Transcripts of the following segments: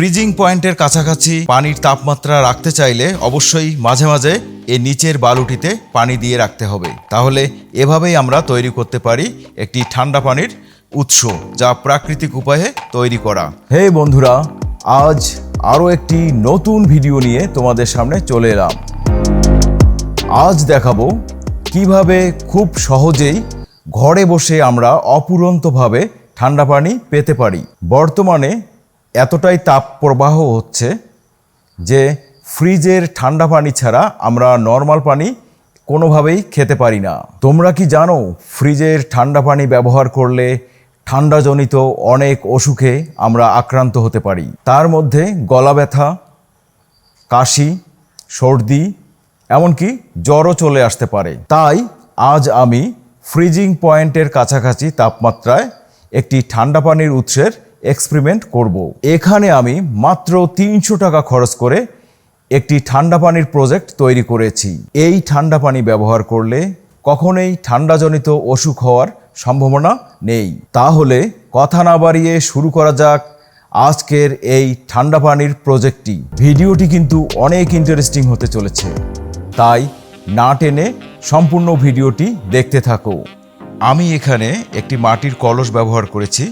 Freezing পয়েন্টের কাছাকাছি পানির তাপমাত্রা রাখতে চাইলে অবশ্যই মাঝে মাঝে এই নিচের বালুটিতে পানি দিয়ে রাখতে হবে। তাহলে এভাবেই আমরা তৈরি করতে পারি একটি ঠান্ডা পানির উৎস, যা প্রাকৃতিক উপায়ে তৈরি করা। হে বন্ধুরা, আজ আরও একটি নতুন ভিডিও নিয়ে তোমাদের সামনে চলে এলাম। আজ দেখাবো কিভাবে খুব সহজেই ঘরে বসে আমরা অপুরন্তভাবে ঠান্ডা পানি পেতে পারি। বর্তমানে এতটাই তাপ প্রবাহ হচ্ছে যে ফ্রিজের ঠান্ডা পানি ছাড়া আমরা নর্মাল পানি কোনোভাবেই খেতে পারি না। তোমরা কি জানো ফ্রিজের ঠান্ডা পানি ব্যবহার করলে ঠান্ডাজনিত অনেক অসুখে আমরা আক্রান্ত হতে পারি। তার মধ্যে গলা ব্যথা, কাশি, সর্দি, এমনকি জ্বরও চলে আসতে পারে। তাই আজ আমি ফ্রিজিং পয়েন্টের কাছাকাছি তাপমাত্রায় একটি ঠান্ডা পানির উৎসের এক্সপেরিমেন্ট করব। এখানে আমি মাত্র 300 টাকা খরচ করে একটি ঠান্ডা পানির প্রজেক্ট তৈরি করেছি। এই ঠান্ডা পানি ব্যবহার করলে কখনোই ঠান্ডাজনিত অসুখ হওয়ার সম্ভাবনা নেই। তাহলে কথা না বাড়িয়ে শুরু করা যাক আজকের এই ঠান্ডা পানির প্রজেক্টটি। ভিডিওটি কিন্তু অনেক ইন্টারেস্টিং হতে চলেছে, তাই না টেনে সম্পূর্ণ ভিডিওটি দেখতে থাকো। আমি এখানে একটি মাটির কলস ব্যবহার করেছি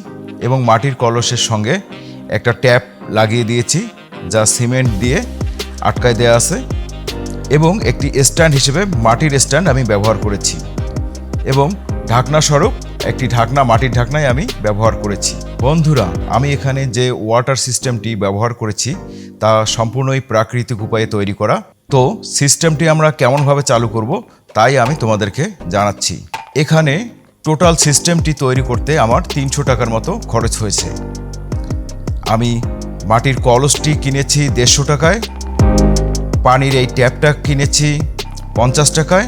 এবং মাটির কলসের সঙ্গে একটা ট্যাপ লাগিয়ে দিয়েছি, যা সিমেন্ট দিয়ে আটকায় দেওয়া আছে, এবং একটি স্ট্যান্ড হিসেবে মাটির স্ট্যান্ড আমি ব্যবহার করেছি, এবং ঢাকনা স্বরূপ একটি ঢাকনা, মাটির ঢাকনায় আমি ব্যবহার করেছি। বন্ধুরা, আমি এখানে যে ওয়াটার সিস্টেমটি ব্যবহার করেছি তা সম্পূর্ণই প্রাকৃতিক উপায়ে তৈরি করা। তো সিস্টেমটি আমরা কেমনভাবে চালু করব তাই আমি তোমাদেরকে জানাচ্ছি। এখানে টোটাল সিস্টেমটি তৈরি করতে আমার 300 টাকার মতো খরচ হয়েছে। আমি মাটির কলসটি কিনেছি 150 টাকায়, পানির এই ট্যাপটা কিনেছি 50 টাকায়,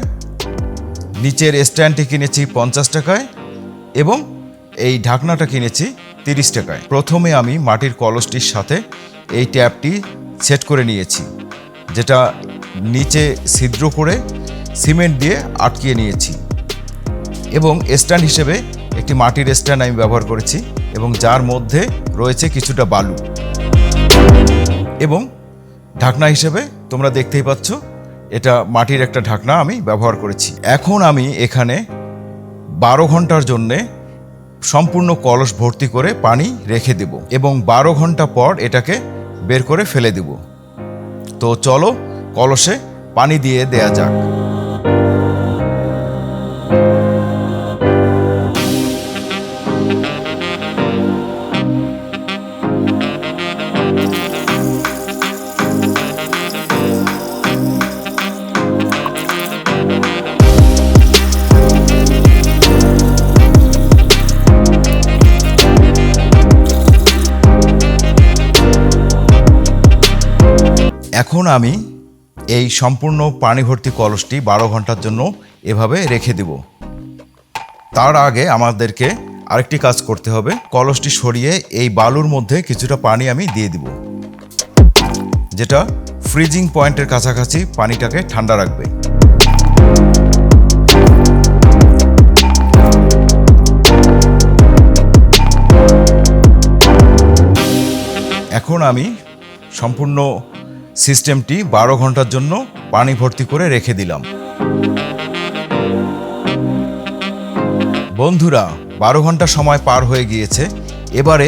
নিচের স্ট্যান্ডটি কিনেছি 50 টাকায়, এবং এই ঢাকনাটা কিনেছি 30 টাকায়। প্রথমে আমি মাটির কলসটির সাথে এই ট্যাপটি সেট করে নিয়েছি, যেটা নিচে ছিদ্র করে সিমেন্ট দিয়ে আটকিয়ে নিয়েছি, এবং স্ট্যান্ড হিসেবে একটি মাটির স্ট্যান্ড আমি ব্যবহার করেছি, এবং যার মধ্যে রয়েছে কিছুটা বালু, এবং ঢাকনা হিসেবে তোমরা দেখতেই পাচ্ছ এটা মাটির একটা ঢাকনা আমি ব্যবহার করেছি। এখন আমি এখানে 12 ঘন্টার জন্যে সম্পূর্ণ কলস ভর্তি করে পানি রেখে দেব, এবং 12 ঘন্টা পর এটাকে বের করে ফেলে দেব। তো চলো কলসে পানি দিয়ে দেয়া যাক। এখন আমি এই সম্পূর্ণ পানি ভর্তি কলসটি 12 ঘন্টার জন্য এভাবে রেখে দেব। তার আগে আমাদেরকে আরেকটি কাজ করতে হবে। কলসটি সরিয়ে এই বালুর মধ্যে কিছুটা পানি আমি দিয়ে দিব, যেটা ফ্রিজিং পয়েন্টের কাছাকাছি পানিটাকে ঠান্ডা রাখবে। এখন আমি সম্পূর্ণ সিস্টেমটি 12 ঘন্টার জন্য পানি ভর্তি করে রেখে দিলাম। বন্ধুরা, 12 ঘন্টা সময় পার হয়ে গিয়েছে। এবারে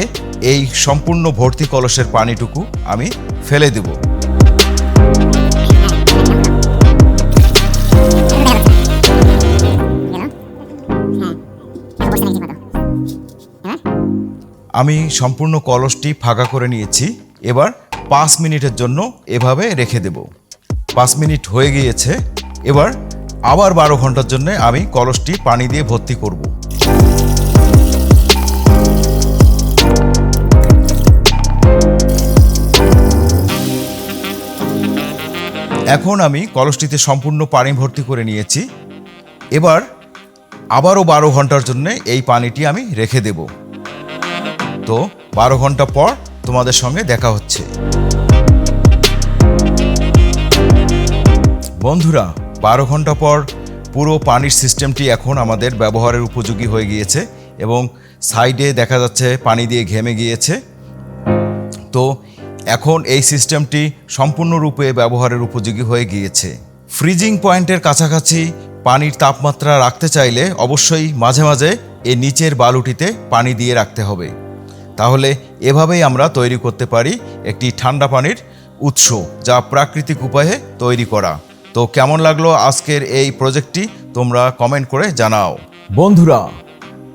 এই সম্পূর্ণ ভর্তি কলসের পানিটুকু আমি ফেলে দেব। আমি সম্পূর্ণ কলসটি ফাঁকা করে নিয়েছি। এবার 5 মিনিটের জন্য এভাবে রেখে দেব। 5 মিনিট হয়ে গিয়েছে। এবার আবার 12 ঘন্টার জন্য আমি কলসটি পানি দিয়ে ভর্তি করব। এখন আমি কলসটিতে সম্পূর্ণ পানি ভর্তি করে নিয়েছি। এবার আবারও 12 ঘন্টার জন্য এই পানিটি আমি রেখে দেব। তো 12 ঘন্টা পর তোমাদের সঙ্গে দেখা হচ্ছে। বন্ধুরা, 12 ঘন্টা পর পুরো পানির সিস্টেমটি এখন আমাদের ব্যবহারের উপযোগী হয়ে গিয়েছে, এবং সাইডে দেখা যাচ্ছে পানি দিয়ে ঘেমে গিয়েছে। তো এখন এই সিস্টেমটি সম্পূর্ণরূপে ব্যবহারের উপযোগী হয়ে গিয়েছে। ফ্রিজিং পয়েন্টের কাছাকাছি পানির তাপমাত্রা রাখতে চাইলে অবশ্যই মাঝে মাঝে এর নিচের বালুটিতে পানি দিয়ে রাখতে হবে। তাহলে এভাবেই আমরা তৈরি করতে পারি একটি ঠান্ডা পানির উৎস, যা প্রাকৃতিক উপায়ে তৈরি করা। তো কেমন লাগলো আজকের এই প্রজেক্টটি তোমরা কমেন্ট করে জানাও। বন্ধুরা,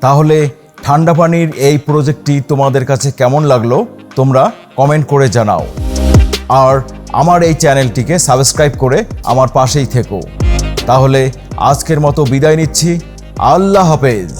তাহলে ঠান্ডা পানির এই প্রজেক্টটি তোমাদের কাছে কেমন লাগলো তোমরা কমেন্ট করে জানাও। আর আমার এই চ্যানেলটিকে সাবস্ক্রাইব করে আমার পাশেই থেকো। তাহলে আজকের মতো বিদায় নিচ্ছি। আল্লাহ হাফেজ।